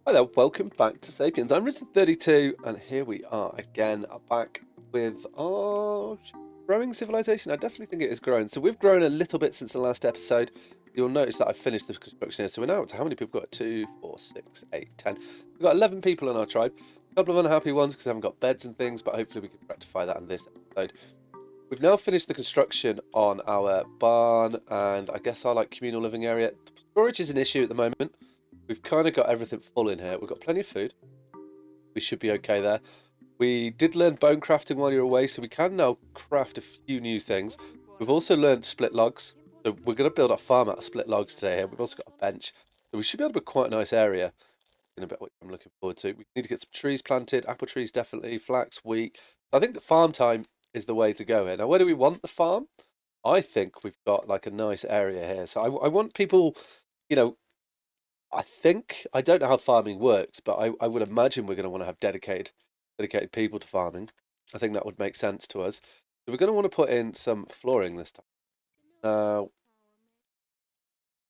Hi there, welcome back to Sapiens. I'm Risen32, and here we are again, back with our growing civilization. I definitely think it is growing. So we've grown a little bit since the last episode. You'll notice that I've finished the construction here. So we're now up to how many people we've got? 2, 4, 6, 8, 10. We've got 11 people in our tribe. A couple of unhappy ones because they haven't got beds and things, but hopefully we can rectify that in this episode. We've now finished the construction on our barn and I guess our communal living area. Storage is an issue at the moment. We've kind of got everything full in here. We've got plenty of food. We should be okay there. We did learn bone crafting while you're away, so we can now craft a few new things. We've also learned split logs. So we're going to build a farm out of split logs today here. We've also got a bench. So we should be able to build quite a nice area in a bit, which I'm looking forward to. We need to get some trees planted, apple trees definitely, flax, wheat. I think the farm time is the way to go here. Now, where do we want the farm? I think we've got like a nice area here. So I want people, you know, I don't know how farming works, but I would imagine we're going to want to have dedicated people to farming. I think that would make sense to us. So we're going to want to put in some flooring this time. Now,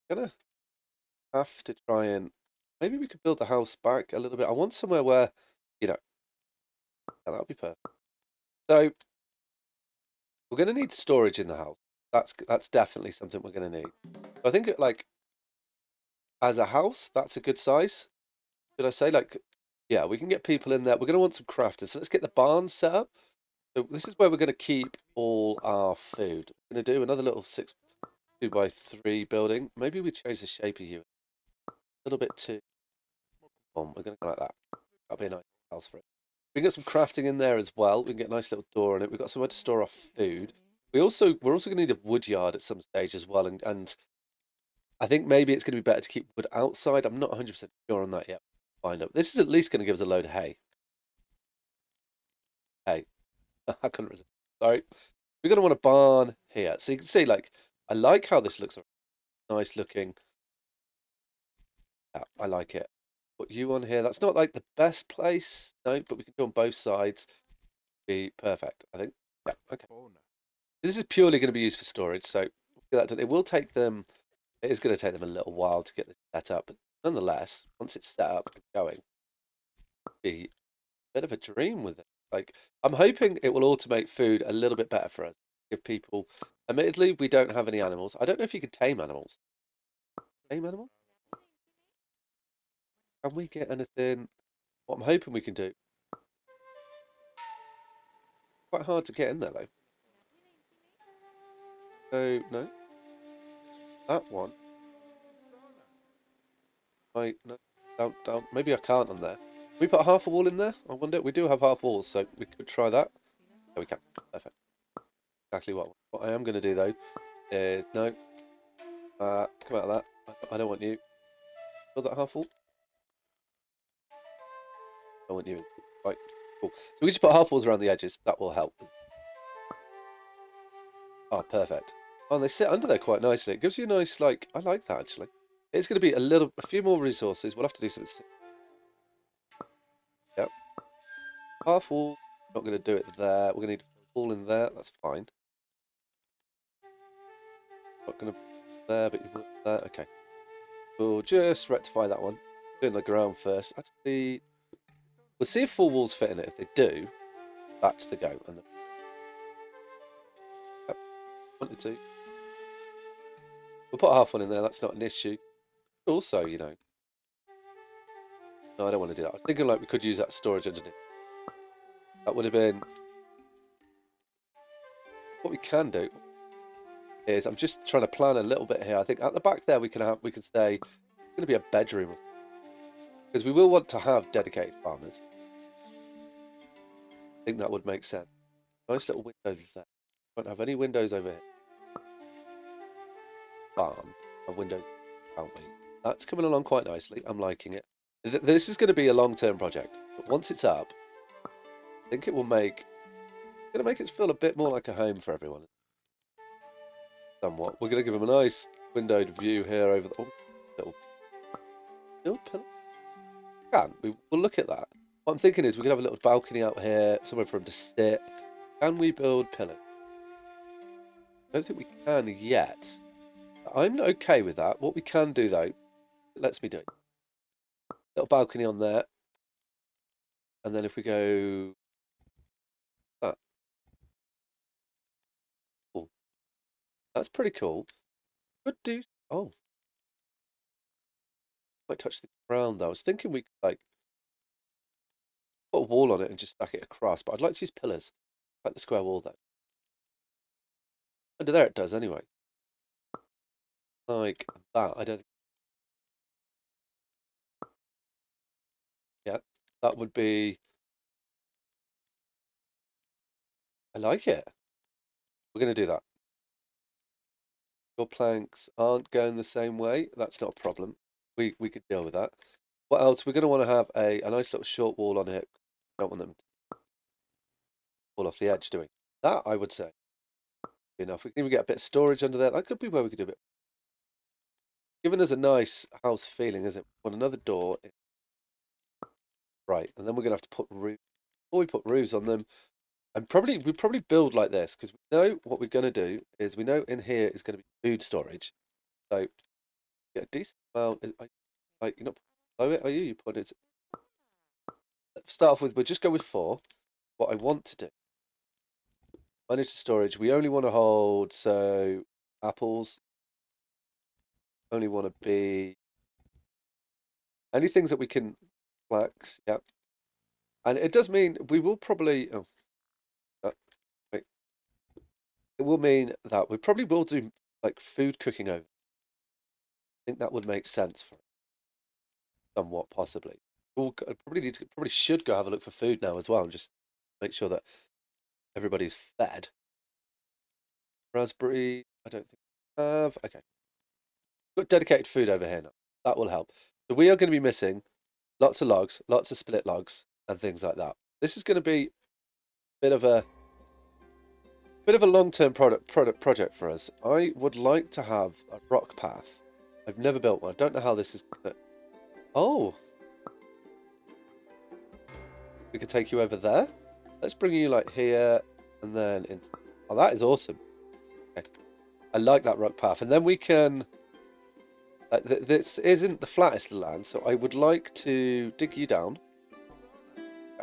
gonna have to try and maybe we could build the house back a little bit. I want somewhere where, you know, yeah, that would be perfect. So we're going to need storage in the house. That's definitely something we're going to need. I think as a house, that's a good size. Should I say yeah, we can get people in there. We're going to want some crafters. So let's get the barn set up. So this is where we're going to keep all our food. We're going to do another little 2 by 3 building. Maybe we change the shape of you a little bit too. We're going to go like that. That'll be a nice house for it. We can get some crafting in there as well. We can get a nice little door in it. We've got somewhere to store our food. We're also going to need a wood yard at some stage as well. And I think maybe it's going to be better to keep wood outside. I'm not 100% sure on that yet. Find out. This is at least going to give us a load of hay. Hay. I couldn't resist. Sorry. We're going to want a barn here. So you can see, I like how this looks. Nice looking. Yeah, I like it. Put you on here. That's not like the best place. No, but we can do on both sides. Be perfect, I think. Yeah, okay. This is purely going to be used for storage. So it will take them, it is going to take them a little while to get this set up. But nonetheless, once it's set up and going, it'll be a bit of a dream with it. I'm hoping it will automate food a little bit better for us. Give people, admittedly, we don't have any animals. I don't know if you can tame animals. Tame animals? Can we get anything? What I'm hoping we can do. Quite hard to get in there though. So no, that one. No, don't. Maybe I can't on there. Can we put half a wall in there? I wonder. We do have half walls, so we could try that. There we can. Perfect. Exactly what I am going to do though is no. Come out of that. I don't want you. Build that half wall. I want you. Right. Cool. So we just put half walls around the edges. That will help. Oh, perfect. Oh, and they sit under there quite nicely. It gives you a nice I like that actually. It's going to be a few more resources. We'll have to do something. Yep. Half wall. Not going to do it there. We're going to need a wall in there. That's fine. Not going to there, but you put there. Okay. We'll just rectify that one. Doing the ground first. Actually, we'll see if 4 walls fit in it. If they do, that's the go. And then, yep, wanted to. We'll put half one in there. That's not an issue. Also, no, I don't want to do that. I was thinking we could use that storage underneath. That would have been what we can do. Is I'm just trying to plan a little bit here. I think at the back there we can say it's going to be a bedroom because we will want to have dedicated farmers. I think that would make sense. Nice little window there. Won't have any windows over here. Barn have windows, can't we? That's coming along quite nicely. I'm liking it. This is going to be a long-term project, but once it's up, I think it will make it feel a bit more like a home for everyone. Somewhat. We're going to give them a nice windowed view here over the little pillar. We'll look at that. What I'm thinking is we could have a little balcony out here, somewhere for them to sit. Can we build pillars? I don't think we can yet. I'm okay with that. What we can do though, lets me do it. Little balcony on there. And then if we go... Ah, cool. That's pretty cool. Could do... Oh, might touch the ground though. I was thinking we could like put a wall on it and just stack it across, but I'd like to use pillars. Like the square wall though. Under there it does anyway. Like that. I don't... Yeah, that would be... I like it. We're going to do that. Your planks aren't going the same way. That's not a problem. We could deal with that. What else? We're going to want to have a nice little short wall on it. Don't want them to fall off the edge, do we? That, I would say. Enough. We can even get a bit of storage under there. That could be where we could do a bit. Giving us a nice house feeling, isn't it? Want another door. Right, and then we're going to have to put roofs. Before we put roofs on them, and we probably build like this because we know what we're going to do is we know in here is going to be food storage. So get a decent amount. Like you're not below it, are you? You put it. Let's start off with. We'll just go with 4. What I want to do. Manage the storage. We only want to hold apples. Only want to be any things that we can flax. Yep. And it does mean we will probably. Oh, wait. It will mean that we probably will do like food cooking over. I think that would make sense for somewhat possibly. We'll probably should go have a look for food now as well and just make sure that everybody's fed. Raspberry, I don't think we have. Okay. Got dedicated food over here now. That will help. So we are going to be missing lots of logs, lots of split logs and things like that. This is going to be a bit of a long-term project for us. I would like to have a rock path. I've never built one. I don't know how this is gonna... Oh. We could take you over there. Let's bring you like here and then into... Oh, that is awesome. Okay. I like that rock path. And then we can... this isn't the flattest land, so I would like to dig you down.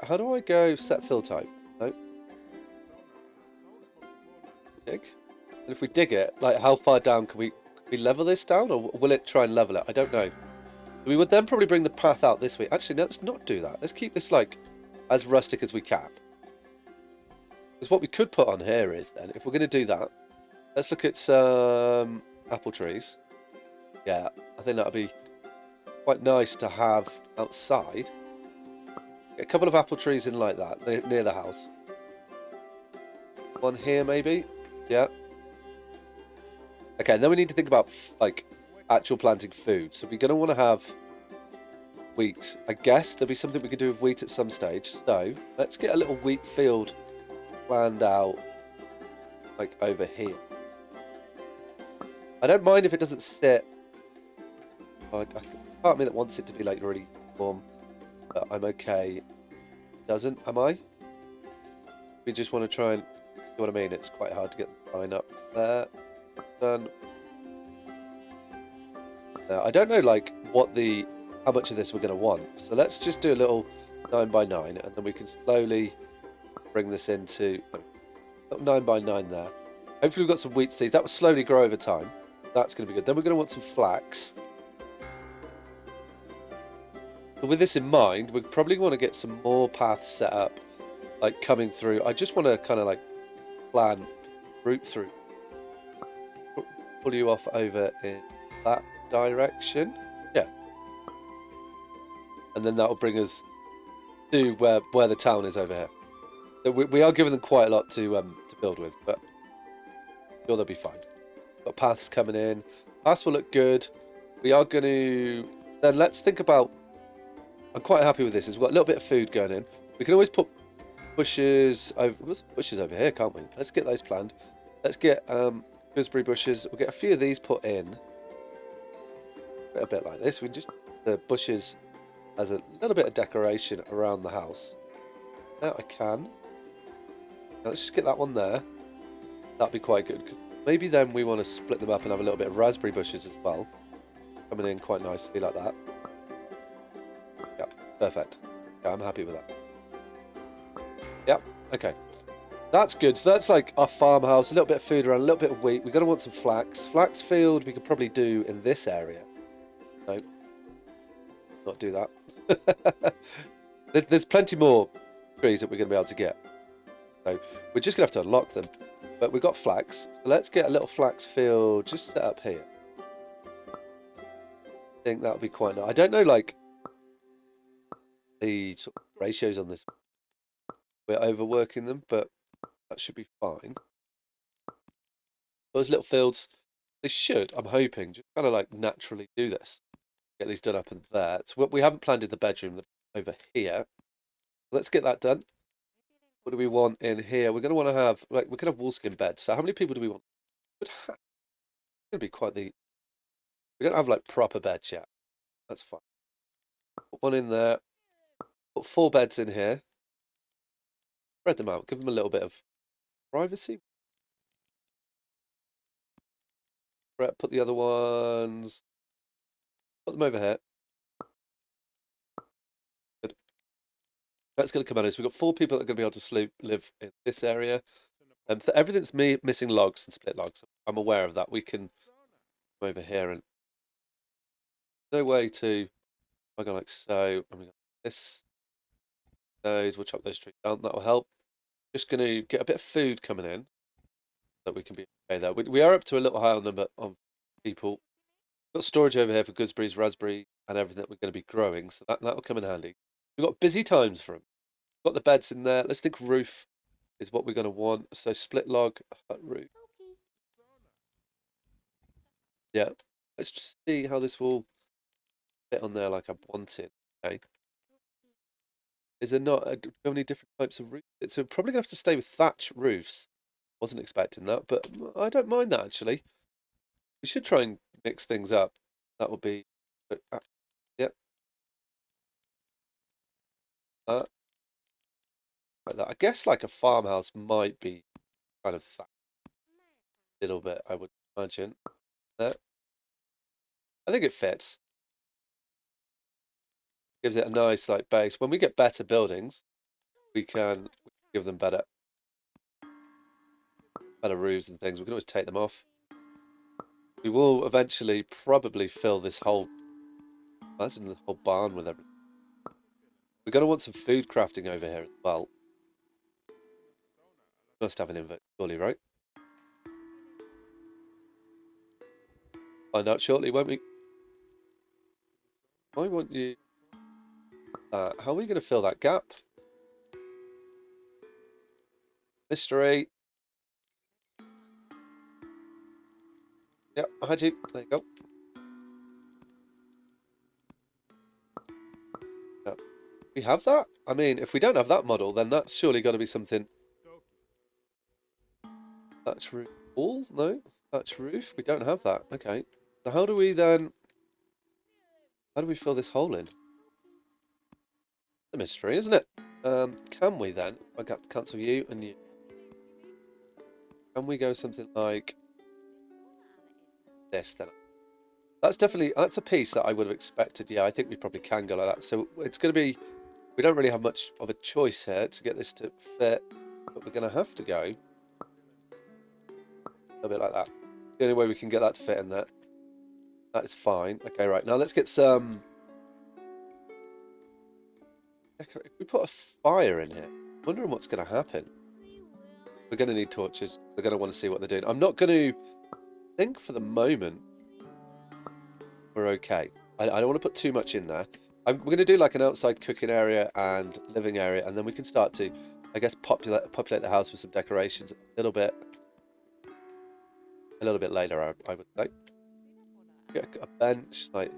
How do I go set fill type? No. Dig. And if we dig it, like how far down can we level this down, or will it try and level it? I don't know. We would then probably bring the path out this way. Actually, no, let's not do that. Let's keep this like as rustic as we can. Because what we could put on here is then, if we're going to do that, let's look at some apple trees. Yeah, I think that would be quite nice to have outside. Get a couple of apple trees in like that, near the house. One here maybe. Yeah. Okay, and then we need to think about like actual planting food. So we're going to want to have wheat. I guess there'll be something we could do with wheat at some stage. So let's get a little wheat field planned out like over here. I don't mind if it doesn't sit. Part of me that wants it to be like really warm, but I'm okay. Doesn't, am I? We just want to try and, you know what I mean? It's quite hard to get the line up there. Done. Now, I don't know like how much of this we're going to want. So let's just do a little 9x9 and then we can slowly bring this into 9x9 there. Hopefully we've got some wheat seeds. That will slowly grow over time. That's going to be good. Then we're going to want some flax. So with this in mind, we probably want to get some more paths set up, like coming through. I just want to kind of like plan route through. Pull you off over in that direction. Yeah. And then that will bring us to where the town is over here. So we are giving them quite a lot to build with, but I'm sure they'll be fine. Got paths coming in. Paths will look good. We are going to... Then let's think about... I'm quite happy with this. We've got a little bit of food going in. We can always put bushes over... bushes over here, can't we? Let's get those planned. Let's get gooseberry bushes. We'll get a few of these put in. A bit like this. We can just the bushes as a little bit of decoration around the house. Now I can. Now let's just get that one there. That'd be quite good. Cause maybe then we want to split them up and have a little bit of raspberry bushes as well. Coming in quite nicely like that. Perfect. Yeah, I'm happy with that. Yep. Okay. That's good. So that's like our farmhouse, a little bit of food around, a little bit of wheat. We're going to want some flax. Flax field we could probably do in this area. No, not do that. There's plenty more trees that we're going to be able to get. So we're just going to have to unlock them. But we've got flax. So let's get a little flax field just set up here. I think that would be quite nice. I don't know, like, the sort of ratios on this. We're overworking them, but that should be fine. Those little fields, they should, I'm hoping, just kind of like naturally do this. Get these done up in there. So we haven't planted the bedroom over here. Let's get that done. What do we want in here? We're going to want to have, like, we're going to have woolskin beds. So how many people do we want? It's going to be quite the... We don't have, like, proper beds yet. That's fine. Put one in there. Put 4 beds in here. Spread them out. Give them a little bit of privacy. Put the other ones... Put them over here. Good. That's going to come out. So we've got 4 people that are going to be able to live in this area. So everything's missing logs and split logs. I'm aware of that. We can come over here and no way to. I go like so. And we got this. Those. We'll chop those trees down. That will help. Just going to get a bit of food coming in that we can be okay there. We are up to a little higher number of people. We've got storage over here for gooseberries, raspberry, and everything that we're going to be growing. So that will come in handy. We've got busy times for them. We've got the beds in there. Let's think roof is what we're going to want. So split log, hut roof. Yeah. Let's just see how this will fit on there like I want it. Okay. Is there not so many different types of roofs? So we're probably going to have to stay with thatch roofs. Wasn't expecting that, but I don't mind that actually. We should try and mix things up. That would be, yeah. Like that. I guess like a farmhouse might be kind of thatch a little bit, I would imagine. I think it fits. Gives it a nice like base. When we get better buildings, we can give them better roofs and things. We can always take them off. We will eventually probably fill this whole, imagine the whole barn with everything. We're going to want some food crafting over here as well. Must have an invert, surely, right? Find out shortly, won't we? I want you... how are we going to fill that gap? Mystery. Yep, I had you. There you go. Yep. We have that? I mean, if we don't have that model, then that's surely got to be something... Thatch roof wall? No? Thatch roof? We don't have that. Okay. So how do we then... How do we fill this hole in? A mystery, isn't it? Can we then... I got to cancel you and you. Can we go something like... this then? That's definitely... That's a piece that I would have expected. Yeah, I think we probably can go like that. So it's going to be... We don't really have much of a choice here to get this to fit. But we're going to have to go... a bit like that. The only way we can get that to fit in there. That is fine. Okay, right. Now let's get some... If we put a fire in here, I'm wondering what's going to happen. We're going to need torches. They're going to want to see what they're doing. I'm not going to... think for the moment we're okay. I don't want to put too much in there. We're going to do like an outside cooking area and living area, and then we can start to, I guess, populate the house with some decorations a little bit later, I would say. Get a bench like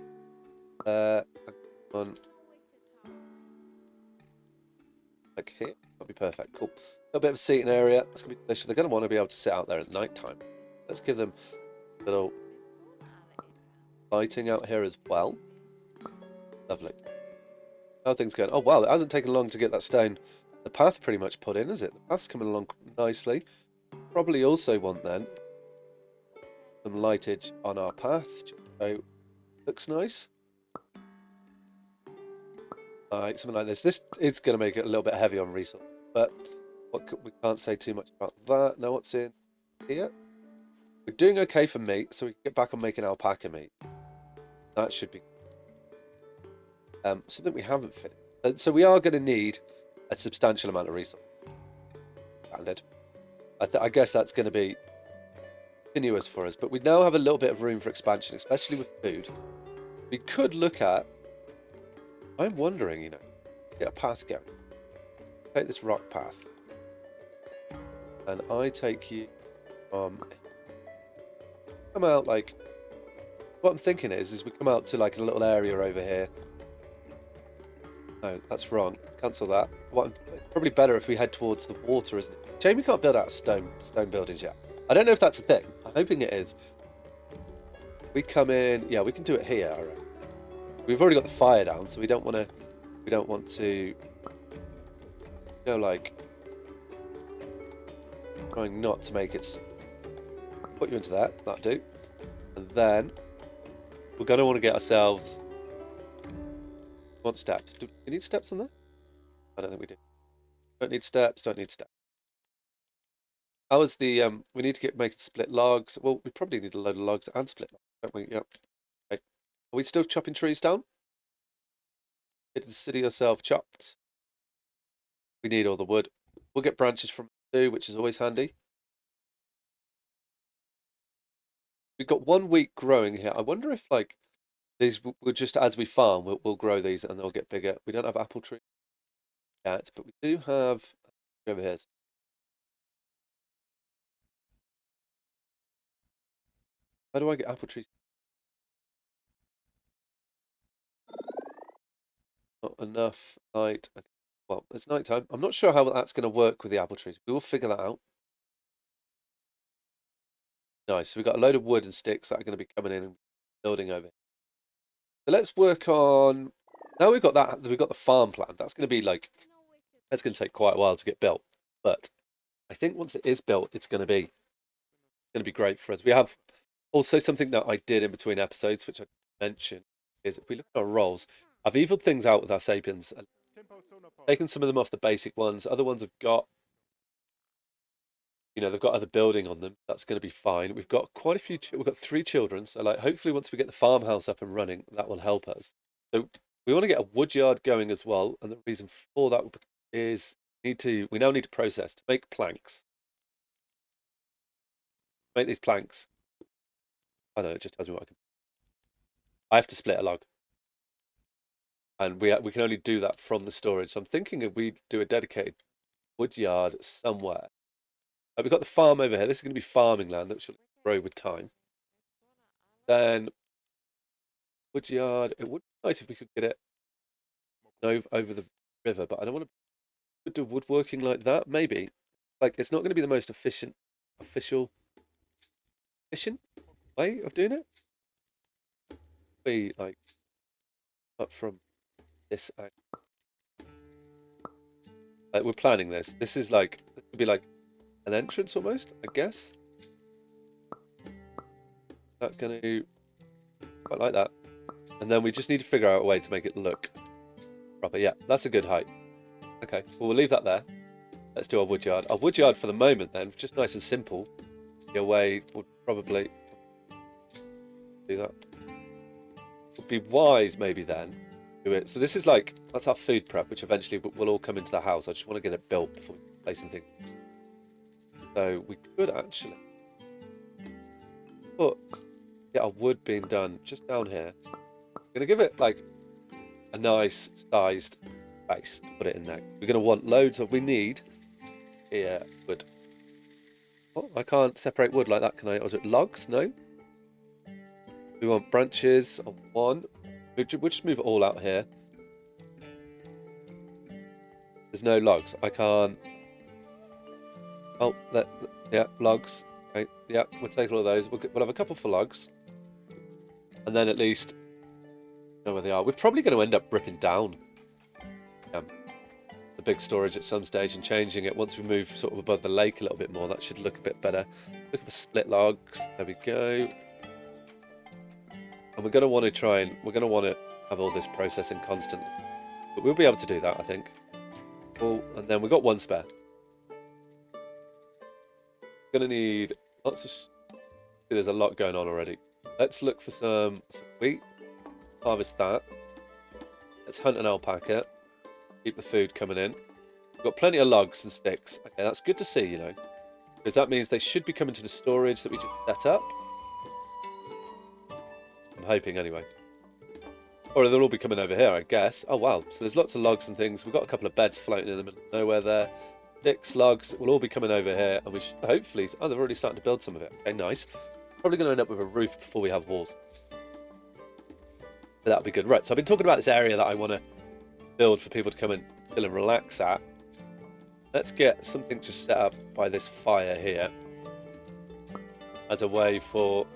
one like here. That'll be perfect. Cool. A little bit of a seating area. That's gonna be delicious. They're gonna want to be able to sit out there at night time. Let's give them a little lighting out here as well. Lovely. How are things going? Oh wow, it hasn't taken long to get that stone. The path pretty much put in, is it? The path's coming along nicely. Probably also want then some lightage on our path. So looks nice. like something like this. This is going to make it a little bit heavy on resource, but we can't say too much about that. Now what's in here? We're doing okay for meat, so we can get back on making alpaca meat. That should be something we haven't finished. So we are going to need a substantial amount of resource. Standard. I guess that's going to be continuous for us, but we now have a little bit of room for expansion, especially with food. We could look at. I'm wondering, get a path going. Take this rock path, and I take you come out like. What I'm thinking is we come out to like a little area over here. No, that's wrong. Cancel that. It's probably better if we head towards the water, isn't it? Shame we can't build out stone buildings yet. I don't know if that's a thing. I'm hoping it is. We come in. Yeah, we can do it here. All right. We've already got the fire down, so we don't want to go like trying not to make it. Put you into that. That'll do. And then we're going to want to get ourselves. Want steps? Do we need steps on there? I don't think we do. Don't need steps. Don't need steps. How is the we need to make split logs. Well, we probably need a load of logs and split logs, don't we? Yep. Okay. Are we still chopping trees down? Get the city yourself chopped. We need all the wood. We'll get branches from it too, which is always handy. We've got 1 week growing here. I wonder if like these will just as we farm, we'll grow these and they'll get bigger. We don't have apple trees yet, but we do have over here. How do I get apple trees? Not enough light. Well, it's nighttime. I'm not sure how that's going to work with the apple trees. We will figure that out. Nice. So we've got a load of wood and sticks that are going to be coming in and building over here. So let's work on. Now we've got that. We've got the farm plan. That's going to be like. That's going to take quite a while to get built, but I think once it is built, it's going to be great for us. We have also something that I did in between episodes, which I mentioned, is if we look at our roles, I've evened things out with our sapiens, taken some of them off the basic ones. Other ones have got, they've got other building on them. That's going to be fine. We've got quite a few. We've got 3 children, so like hopefully once we get the farmhouse up and running, that will help us. So we want to get a wood yard going as well, and the reason for that is we now need to process to make planks. Make these planks. I know it just tells me what I can. I have to split a log, and we can only do that from the storage. So I'm thinking if we do a dedicated wood yard somewhere. We've got the farm over here. This is going to be farming land that should grow with time. Then wood yard. It would be nice if we could get it over the river, but I don't want to do woodworking like that. Maybe like it's not going to be the most efficient way of doing it. Be like up from this angle. Like we're planning this. This is like it could be like an entrance almost, I guess. That's going to quite like that. And then we just need to figure out a way to make it look proper. Yeah, that's a good height. Okay, well, we'll leave that there. Let's do our wood yard. Our wood yard for the moment then, just nice and simple. Your way would probably do that. Would be wise maybe then do it. So this is like, that's our food prep, which eventually will all come into the house. I just want to get it built before we place anything. So we could actually get our wood being done just down here. We're going to give it like a nice sized space to put it in there. We're going to want loads of, we need here wood. Oh, I can't separate wood like that, can I? Or is it logs? No. We want branches of 1. We'll just move it all out here. There's no logs. I can't. Oh, yeah, logs. Okay, yeah, we'll take all of those. We'll have a couple for logs. And then at least know where they are. We're probably going to end up ripping down the big storage at some stage and changing it once we move sort of above the lake a little bit more. That should look a bit better. Look for split logs. There we go. And we're going to want to have all this processing constantly. But we'll be able to do that, I think. Cool. And then we've got one spare. Gonna need lots of... There's a lot going on already. Let's look for some wheat. Harvest that. Let's hunt an alpaca. Keep the food coming in. We've got plenty of logs and sticks. Okay, that's good to see, you know. Because that means they should be coming to the storage that we just set up. I'm hoping, anyway. Or they'll all be coming over here, I guess. Oh, wow. So there's lots of logs and things. We've got a couple of beds floating in the middle of nowhere there. Sticks, logs, will all be coming over here. And we should hopefully... Oh, they're already starting to build some of it. Okay, nice. Probably going to end up with a roof before we have walls. But that'll be good. Right, so I've been talking about this area that I want to build for people to come and chill and relax at. Let's get something just set up by this fire here as a way for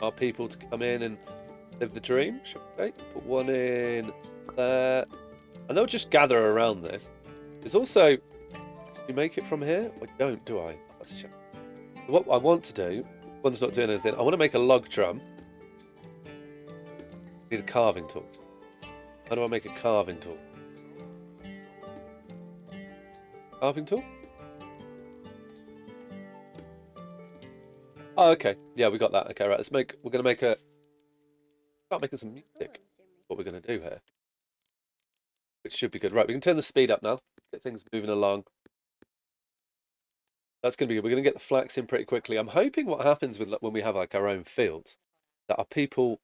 our people to come in and live the dream. Okay, put one in there. And they'll just gather around this. There's also... Do you make it from here? I don't, do I? That's a shame. So what I want to do... One's not doing anything. I want to make a log drum. Need a carving tool. How do I make a carving tool? Carving tool? Oh, okay. Yeah, we got that. Okay, right. Let's make... We're going to make a... Start making some music. What we're going to do here. Which should be good. Right, we can turn the speed up now. Get things moving along. That's going to be good. We're going to get the flax in pretty quickly. I'm hoping what happens with when we have like our own fields, that our people,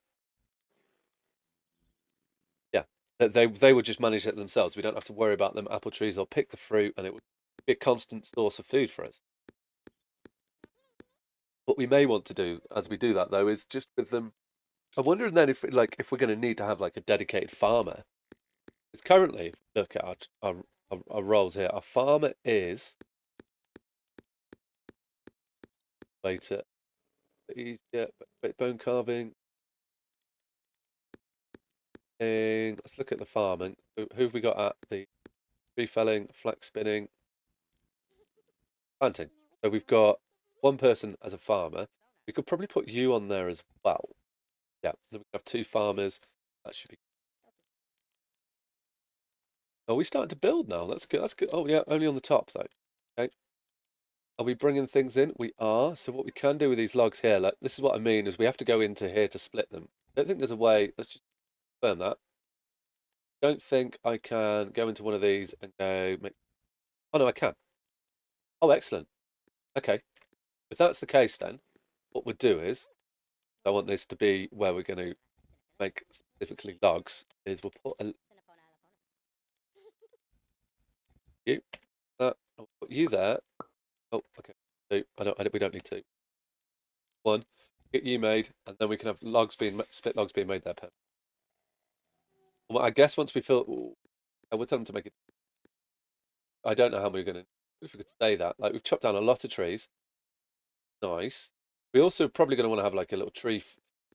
yeah, that they would just manage it themselves. We don't have to worry about them. Apple trees, they'll pick the fruit, and it would be a constant source of food for us. What we may want to do as we do that, though, is just with them. I'm wondering then if we're going to need to have like a dedicated farmer. Because currently, if we look at our roles here, our farmer is. Later, easier, bone carving. And let's look at the farming. Who have we got at the tree felling, flax spinning, planting? So we've got one person as a farmer. We could probably put you on there as well. Yeah, then we have two farmers. That should be. Oh, we starting to build now. That's good. That's good. Oh yeah, only on the top though. Okay. Are we bringing things in? We are. So what we can do with these logs here, like this is what I mean, is we have to go into here to split them. I don't think there's a way. Let's just confirm that. Don't think I can go into one of these and go make. Oh no, I can. Oh, excellent. Okay. If that's the case, then what we'll do is, I want this to be where we're going to make specifically logs. Is we'll put you that. I'll put you there. Oh, okay. Two. We don't need two. One. Get you made, and then we can have logs being split logs being made there. Well, I guess once we fill, I would tell them to make it. I don't know how we're going to. If we could say that, like we've chopped down a lot of trees. Nice. We also probably going to want to have like a little tree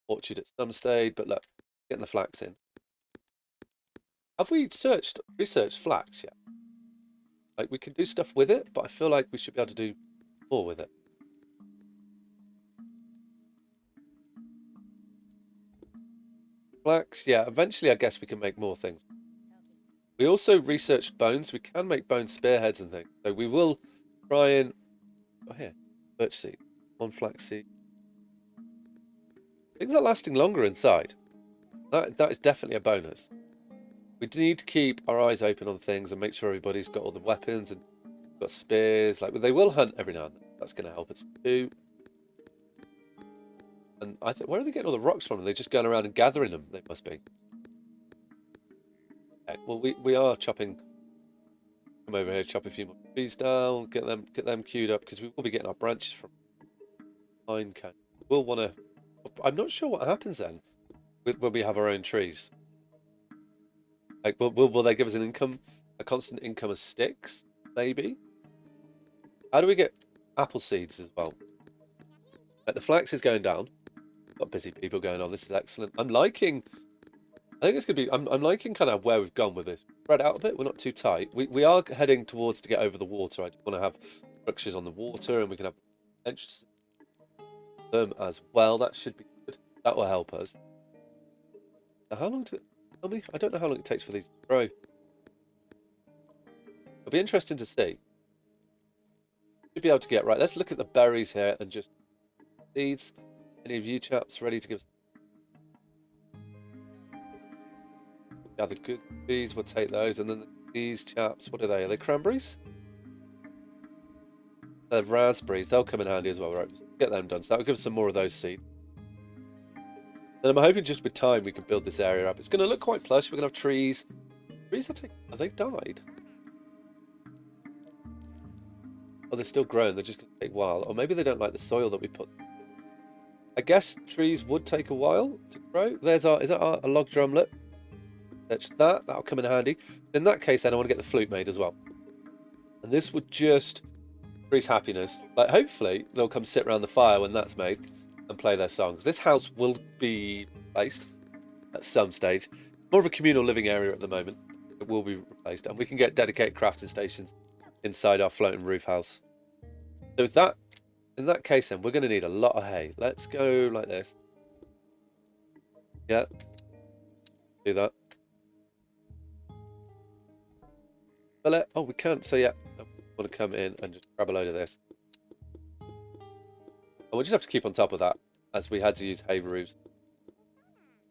orchard at some stage, but look, getting the flax in. Have we researched flax yet? Like we can do stuff with it, but I feel like we should be able to do more with it. Flax, yeah, eventually I guess we can make more things. We also researched bones. We can make bone spearheads and things. So we will try and... Oh, here. Birch seed. One flax seed. Things are lasting longer inside. That is definitely a bonus. We need to keep our eyes open on things and make sure everybody's got all the weapons and got spears. Like they will hunt every now and then. That's going to help us too. And I think, where are they getting all the rocks from? Are they just going around and gathering them? They must be. Okay, well, we are chopping. Come over here, chop a few more trees down, get them queued up because we will be getting our branches from pine cone. We'll want to. I'm not sure what happens then when we have our own trees. Like, will they give us an income, a constant income of sticks? Maybe. How do we get apple seeds as well? Like the flax is going down. Got busy people going on. This is excellent. I'm liking. I think it's gonna be. I'm liking kind of where we've gone with this. Spread out a bit. We're not too tight. We are heading towards to get over the water. I want to have structures on the water, and we can have entrances them as well. That should be good. That will help us. Now, how long Tell me, I don't know how long it takes for these to grow. It'll be interesting to see. Should be able to get right. Let's look at the berries here and just seeds. Any of you chaps ready to give? Yeah, the good bees, we'll take those, and then these chaps, what are they? Are they cranberries? They're raspberries. They'll come in handy as well, right? Just get them done. So that'll give us some more of those seeds. And I'm hoping just with time we can build this area up. It's going to look quite plush. We're going to have trees. Trees are they died? Oh, they're still growing. They're just going to take a while. Or maybe they don't like the soil that we put. I guess trees would take a while to grow. Is that a log drumlet? That's that. That'll come in handy. In that case, then I want to get the flute made as well. And this would just increase happiness. Like, hopefully, they'll come sit around the fire when that's made and play their songs. This house will be replaced at some stage. More of a communal living area at the moment. It will be replaced. And we can get dedicated crafting stations inside our floating roof house. So with that, in that case, then, we're going to need a lot of hay. Let's go like this. Yeah. Do that. Fill it. Oh, we can't. So, yeah. I want to come in and just grab a load of this. And we'll just have to keep on top of that, as we had to use hay roofs.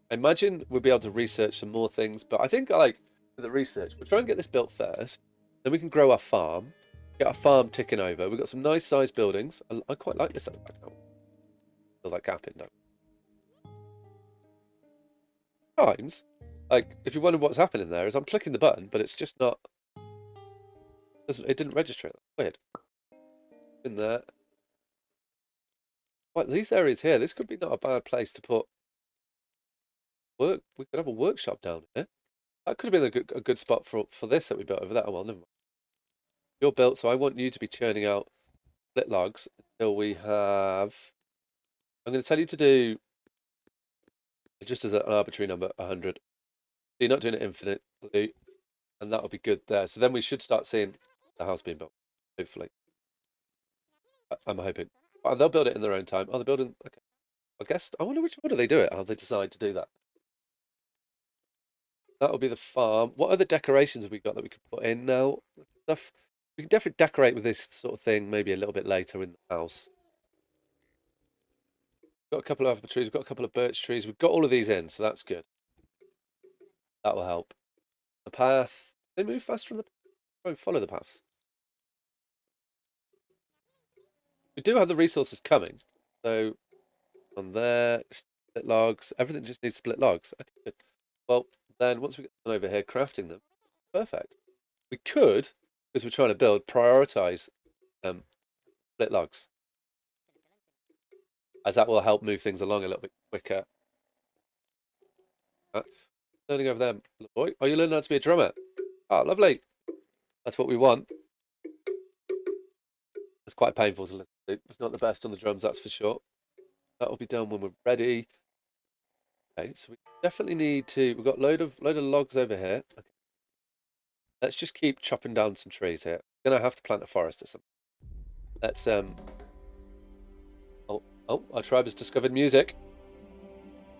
I imagine we'll be able to research some more things, but I think for the research, we'll try and get this built first. Then we can grow our farm, get our farm ticking over. We've got some nice sized buildings. I quite like this at the back now. Fill that gap in now. Times, if you wonder what's happening there, is I'm clicking the button, but it's just not. It didn't register it. Weird. In there. Right, these areas here, this could be not a bad place to put work. We could have a workshop down here. That could have been a good spot for this that we built over that. Oh, well, never mind. You're built, so I want you to be churning out split logs until we have. I'm going to tell you to do, just as an arbitrary number, 100. So you're not doing it infinitely, and that'll be good there. So then we should start seeing the house being built, hopefully. I'm hoping. They'll build it in their own time. Oh, they're building. Okay. I guess. I wonder which order they do it. How they decide to do that. That will be the farm. What other decorations have we got that we could put in now? Stuff. We can definitely decorate with this sort of thing maybe a little bit later in the house. We've got a couple of apple trees. We've got a couple of birch trees. We've got all of these in, so that's good. That will help. The path. They move faster on the. Oh, follow the paths. We do have the resources coming. So on there, split logs. Everything just needs split logs. Okay, good. Well, then once we get over here crafting them, perfect. We could, because we're trying to build, prioritize split logs, as that will help move things along a little bit quicker. Learning over there, little boy. Oh, you learned how to be a drummer. Oh, lovely. That's what we want. It's quite painful to listen to. It's not the best on the drums, that's for sure. That will be done when we're ready. Okay, so we definitely need to. We've got load of logs over here. Okay. Let's just keep chopping down some trees here. We're gonna have to plant a forest or something. Let's Oh, our tribe has discovered music.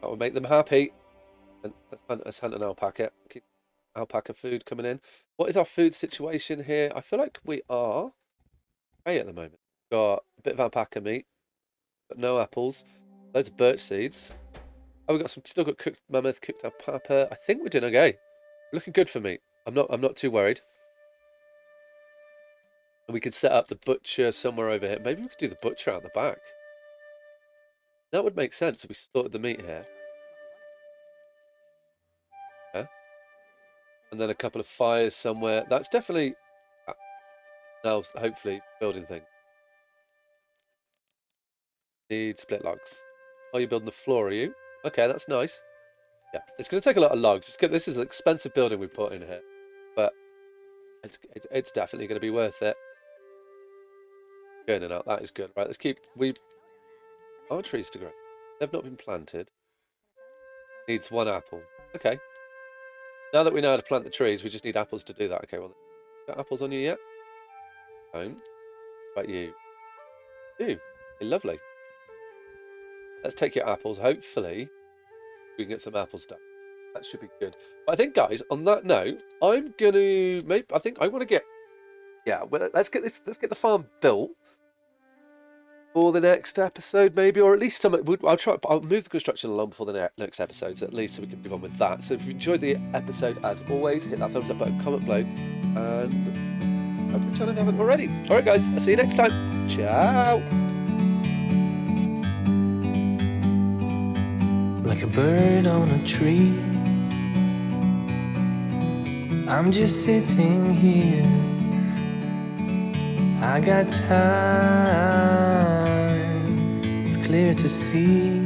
That will make them happy. And let's hunt an alpaca. Keep alpaca food coming in. What is our food situation here? I feel like we are okay at the moment. Got a bit of alpaca meat. Got no apples. Loads of birch seeds. Oh, we got still got cooked mammoth, cooked alpaca. I think we're doing okay. Looking good for me. I'm not too worried. And we could set up the butcher somewhere over here. Maybe we could do the butcher out the back. That would make sense if we slaughtered the meat here. Yeah. And then a couple of fires somewhere. That's definitely now hopefully building thing. Need split logs. Oh, you're building the floor, are you? Okay, that's nice. Yeah, it's going to take a lot of logs. This is an expensive building we put in here, but it's definitely going to be worth it. Going out, that is good. Right, let's keep our trees to grow. They've not been planted. Needs one apple. Okay. Now that we know how to plant the trees, we just need apples to do that. Okay, well, got apples on you yet? Don't. What about you? Do. Okay, lovely. Let's take your apples. Hopefully, we can get some apples done. That should be good. But I think, guys, on that note, I'm gonna maybe. I think I want to get. Yeah, well, let's get this. Let's get the farm built for the next episode, maybe, or at least some. I'll try. I'll move the construction along before the next episodes, at least, so we can move on with that. So if you enjoyed the episode, as always, hit that thumbs up button, comment below, and subscribe to the channel if you haven't already. All right, guys. I'll see you next time. Ciao. Like a bird on a tree, I'm just sitting here. I got time, it's clear to see.